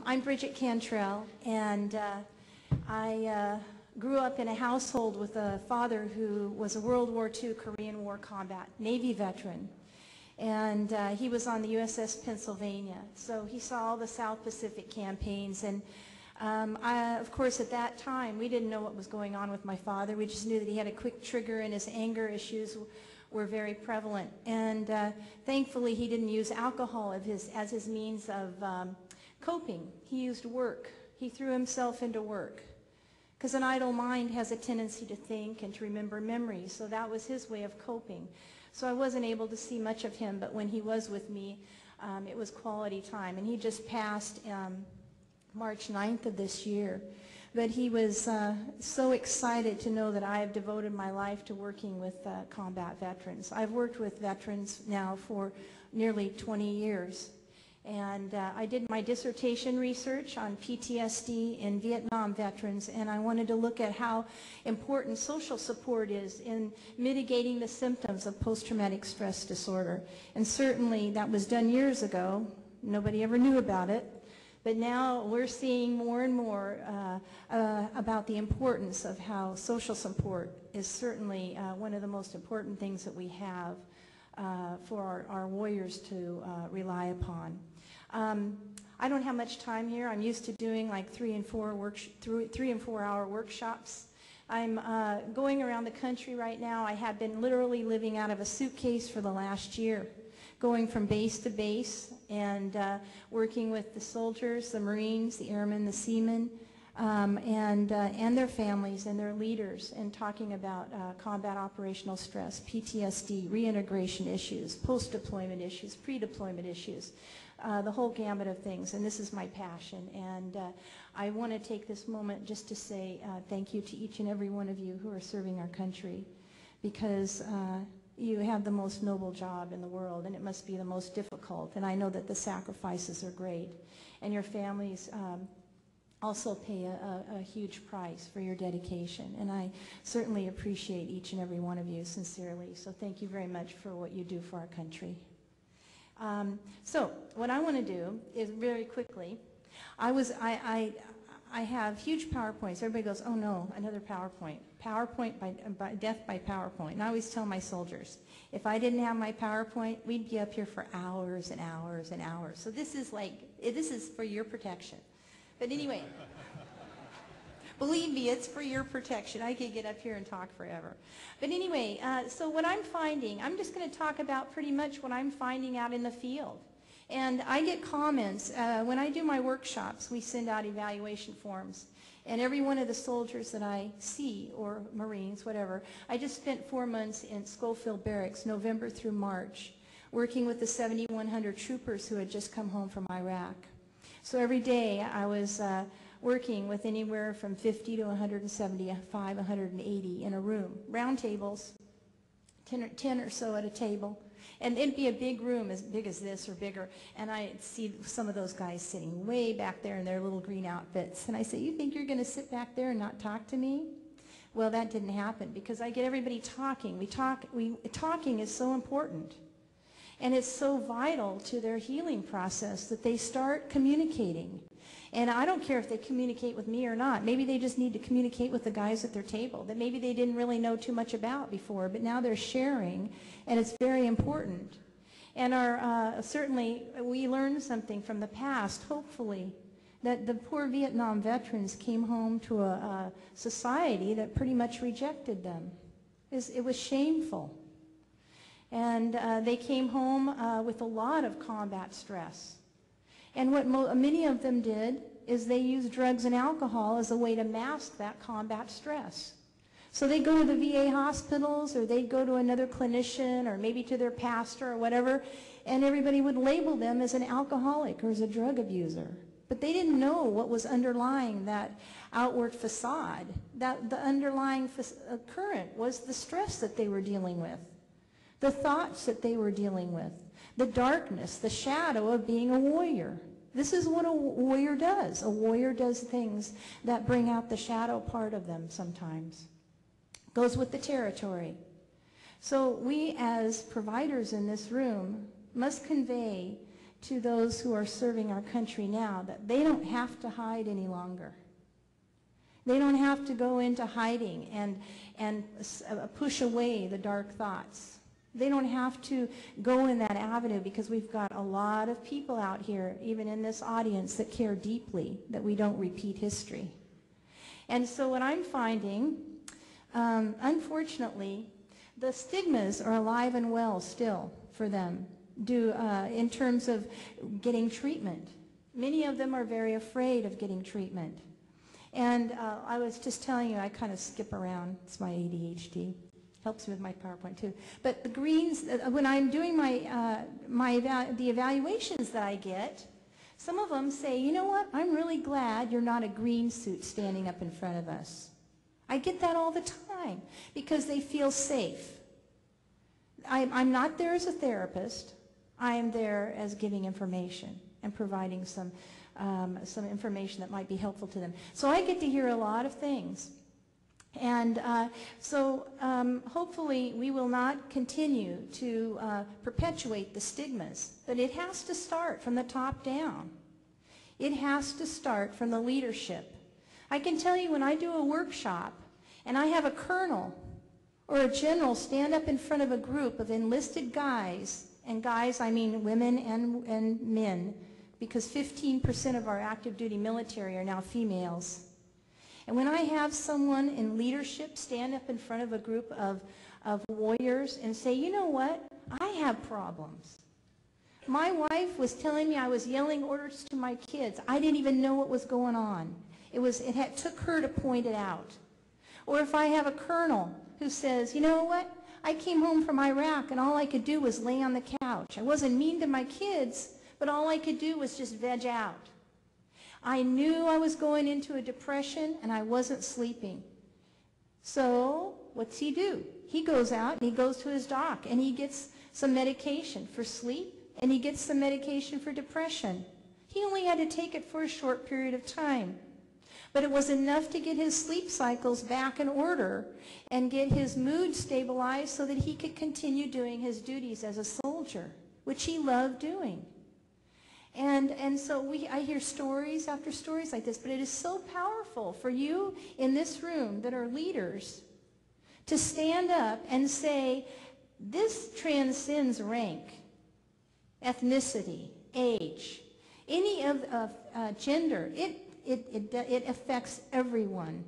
I'm Bridget Cantrell, and I grew up in a household with a father who was a World War II Korean War combat Navy veteran. And he was on the USS Pennsylvania, so he saw all the South Pacific campaigns. And of course, at that time, we didn't know what was going on with my father. We just knew that he had a quick trigger and his anger issues were very prevalent. And thankfully, he didn't use alcohol as his means of coping. He used work. He threw himself into work. Because an idle mind has a tendency to think and to remember memories, so that was his way of coping. So I wasn't able to see much of him, but when he was with me, it was quality time. And he just passed March 9th of this year. But he was so excited to know that I have devoted my life to working with combat veterans. I've worked with veterans now for nearly 20 years. And I did my dissertation research on PTSD in Vietnam veterans, and I wanted to look at how important social support is in mitigating the symptoms of post-traumatic stress disorder. And certainly that was done years ago. Nobody ever knew about it. But now we're seeing more and more about the importance of how social support is certainly one of the most important things that we have for our warriors to rely upon. I don't have much time here. I'm used to doing like 3 and 4 hour workshops. I'm going around the country right now. I have been literally living out of a suitcase for the last year, going from base to base and working with the soldiers, the Marines, the airmen, the seamen, and their families and their leaders, and talking about combat operational stress, PTSD, reintegration issues, post-deployment issues, pre-deployment issues, the whole gamut of things. And this is my passion. And I want to take this moment just to say thank you to each and every one of you who are serving our country, because you have the most noble job in the world, and it must be the most difficult. And I know that the sacrifices are great, and your families also pay a huge price for your dedication. And I certainly appreciate each and every one of you sincerely. So thank you very much for what you do for our country. So what I want to do is very quickly, I have huge PowerPoints. Everybody goes, oh no, another PowerPoint. PowerPoint by death by PowerPoint. And I always tell my soldiers, if I didn't have my PowerPoint, we'd be up here for hours and hours and hours. So this is for your protection. But anyway, believe me, it's for your protection. I could get up here and talk forever. But anyway, so what I'm finding, I'm just going to talk about pretty much what I'm finding out in the field. And I get comments. When I do my workshops, we send out evaluation forms. And every one of the soldiers that I see, or Marines, whatever, I just spent 4 months in Schofield Barracks, November through March, working with the 7,100 troopers who had just come home from Iraq. So every day I was working with anywhere from 50 to 175, 180 in a room. Round tables, 10 or so at a table. And it'd be a big room as big as this or bigger. And I'd see some of those guys sitting way back there in their little green outfits. And I say, you think you're going to sit back there and not talk to me? Well, that didn't happen, because I get everybody talking. Talking is so important. And it's so vital to their healing process that they start communicating. And I don't care if they communicate with me or not. Maybe they just need to communicate with the guys at their table that maybe they didn't really know too much about before, but now they're sharing, and it's very important. And certainly we learned something from the past, hopefully, that the poor Vietnam veterans came home to a society that pretty much rejected them. It was shameful. And they came home with a lot of combat stress. And what many of them did is they used drugs and alcohol as a way to mask that combat stress. So they'd go to the VA hospitals, or they'd go to another clinician, or maybe to their pastor or whatever, and everybody would label them as an alcoholic or as a drug abuser. But they didn't know what was underlying that outward facade. That the underlying current was the stress that they were dealing with, the thoughts that they were dealing with, the darkness, the shadow of being a warrior. This is what a warrior does. A warrior does things that bring out the shadow part of them sometimes. Goes with the territory. So we as providers in this room must convey to those who are serving our country now, that they don't have to hide any longer. They don't have to go into hiding and push away the dark thoughts. They don't have to go in that avenue, because we've got a lot of people out here, even in this audience, that care deeply that we don't repeat history. And so what I'm finding, unfortunately, the stigmas are alive and well still for them in terms of getting treatment. Many of them are very afraid of getting treatment. And I was just telling you, I kind of skip around. It's my ADHD. Helps me with my PowerPoint too. But the Greens, when I'm doing the evaluations that I get, some of them say, you know what, I'm really glad you're not a green suit standing up in front of us. I get that all the time because they feel safe. I'm not there as a therapist. I am there as giving information and providing some information that might be helpful to them. So I get to hear a lot of things. And hopefully we will not continue to perpetuate the stigmas, but it has to start from the top down. It has to start from the leadership. I can tell you, when I do a workshop and I have a colonel or a general stand up in front of a group of enlisted guys, and guys I mean women and men, because 15% of our active duty military are now females. And when I have someone in leadership stand up in front of a group of warriors and say, you know what, I have problems. My wife was telling me I was yelling orders to my kids. I didn't even know what was going on. It took her to point it out. Or if I have a colonel who says, you know what, I came home from Iraq and all I could do was lay on the couch. I wasn't mean to my kids, but all I could do was just veg out. I knew I was going into a depression and I wasn't sleeping. So what's he do? He goes out and he goes to his doc and he gets some medication for sleep and he gets some medication for depression. He only had to take it for a short period of time. But it was enough to get his sleep cycles back in order and get his mood stabilized so that he could continue doing his duties as a soldier, which he loved doing. And so I hear stories after stories like this, but it is so powerful for you in this room that are leaders to stand up and say, this transcends rank, ethnicity, age, any of gender. It affects everyone.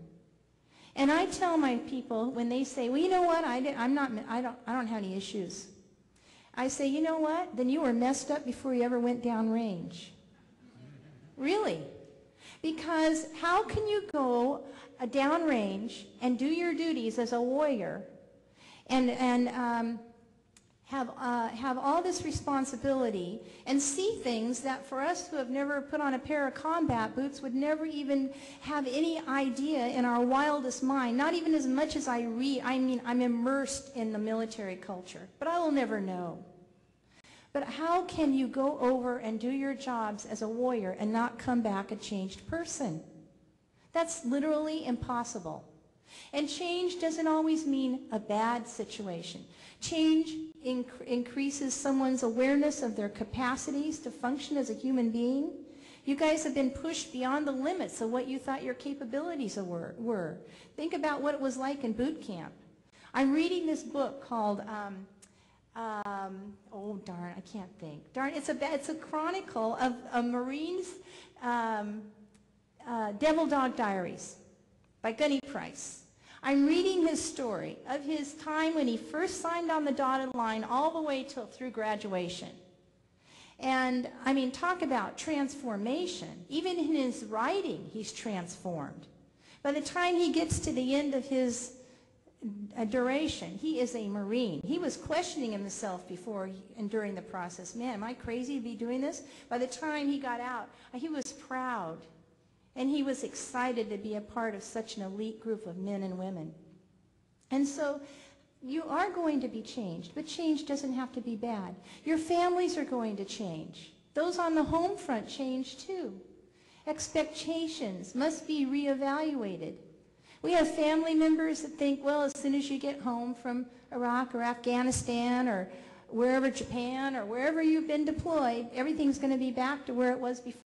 And I tell my people when they say, well, you know what, I don't have any issues. I say, you know what, then you were messed up before you ever went downrange. Really. Because how can you go downrange and do your duties as a warrior and have all this responsibility and see things that for us who have never put on a pair of combat boots would never even have any idea in our wildest mind, not even as much as I read. I mean, I'm immersed in the military culture, but I will never know. But how can you go over and do your jobs as a warrior and not come back a changed person? That's literally impossible. And change doesn't always mean a bad situation. Change increases someone's awareness of their capacities to function as a human being. You guys have been pushed beyond the limits of what you thought your capabilities were. Think about what it was like in boot camp. I'm reading this book called, oh darn, I can't think. Darn, it's a chronicle of a Marine's Devil Dog Diaries by Gunny Price. I'm reading his story of his time when he first signed on the dotted line all the way through graduation. And, I mean, talk about transformation. Even in his writing, he's transformed. By the time he gets to the end of his duration, he is a Marine. He was questioning himself before and during the process. Man, am I crazy to be doing this? By the time he got out, he was proud. And he was excited to be a part of such an elite group of men and women. And so you are going to be changed, but change doesn't have to be bad. Your families are going to change. Those on the home front change too. Expectations must be reevaluated. We have family members that think, well, as soon as you get home from Iraq or Afghanistan or wherever, Japan or wherever you've been deployed, everything's going to be back to where it was before.